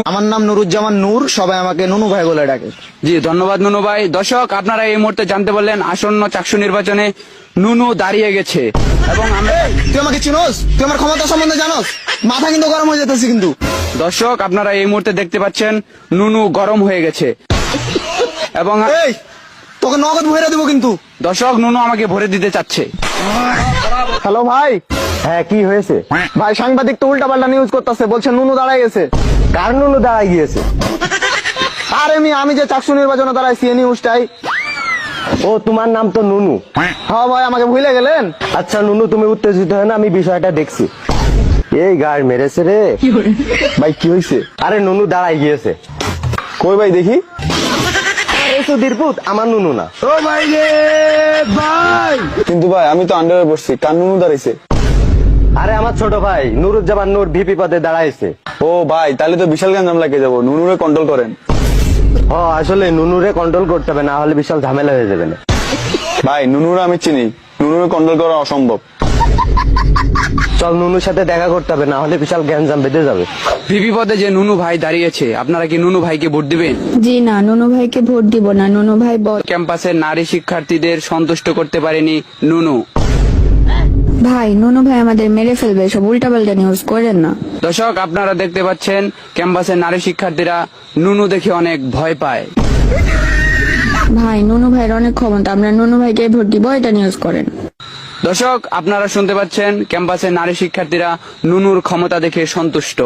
আমার নাম নুরুজ্জামান নূর, সবাই আমাকে নুনু ভাই বলে ডাকে। জি ধন্যবাদ নুনু ভাই। দর্শক আপনারা এই মুহূর্তে জানতে পারলেন আসন্ন চাকসু নির্বাচনে নুনু দাঁড়িয়ে গেছে এবং তুই আমাকে চিনোস? তুই আমার ক্ষমতা সম্বন্ধে জানোস? মাথা কিন্তু গরম হয়ে যেতেছে কিন্তু। দর্শক আপনারা এই মুহূর্তে দেখতে পাচ্ছেন নুনু গরম হয়ে গেছে এবং এই তোকে নগদ ভরে দেবো কিন্তু। দর্শক নুনু আমাকে ভরে দিতে চাচ্ছে। হ্যালো ভাই। হ্যাঁ, কি হয়েছে? ভাই সাংবাদিক তো উল্টা পাল্টা নিউজ করতেছে, বলছে নুনু দাঁড়ায় গেছে। কার নুনু দাঁড়ায় গিয়েছে? আরে আমি যে চাকসু নির্বাচনে দাঁড়াইছি এই নিউজটাই। ও, তোমার নাম তো নুনু? হ্যাঁ ভাই, আমাকে ভুলে গেলেন? আচ্ছা নুনু, তুমি উত্তেজিত হয় না, আমি বিষয়টা দেখছি। এই গাড় মেরেছে রে। ভাই কি হয়েছে? আরে নুনু দাঁড়ায় গিয়েছে। কই ভাই দেখি। এই সুধীর পুত, আমার নুনু না। ও ভাই রে ভাই। কিন্তু ভাই আমি তো আন্ডারে বসছি, কার নুনু দাঁড়াইছে? আরে আমার ছোট ভাই নুরুজ্জামান নূর ভিপি পদে দাঁড়াইছে। ও ভাই, তাহলে তো বিশাল গ্যাঞ্জাম লাগে যাবো। নুনুরে কন্ট্রোল করেন। ও, আসলে নুনুরে কন্ট্রোল করতে হবে, না হলে বিশাল ঝামেলা হয়ে যাবে না। ভাই নুনুরে আমি চিনি, নুনুরে কন্ট্রোল করা অসম্ভব। চল, নুনুর সাথে দেখা করতে হবে, না হলে বিশাল গ্যাঞ্জাম বেঁধে যাবে। ভিপি পদে যে নুনু ভাই দাঁড়িয়েছে, আপনারা কি নুনু ভাইকে ভোট দিবেন? জি না, নুনু ভাইকে ভোট দিব না। নুনু ভাই ক্যাম্পাসের নারী শিক্ষার্থীদের সন্তুষ্ট করতে পারেনি নুনু। ভাই, নুনু ভাই আমাদের মেরে ফেলবে, সব উল্টাপাল্টা নিউজ করেন না। দর্শক আপনারা দেখতে পাচ্ছেন ক্যাম্পাসের নারী শিক্ষার্থীরা নুনু দেখে অনেক ভয় পায়। ভাই, নুনু ভাইয়ের অনেক ক্ষমতা, আমরা নুনু ভাইকে ভোট দিব, এটা নিউজ করেন। দর্শক আপনারা শুনতে পাচ্ছেন ক্যাম্পাসের নারী শিক্ষার্থীরা নুনুর ক্ষমতা দেখে সন্তুষ্ট।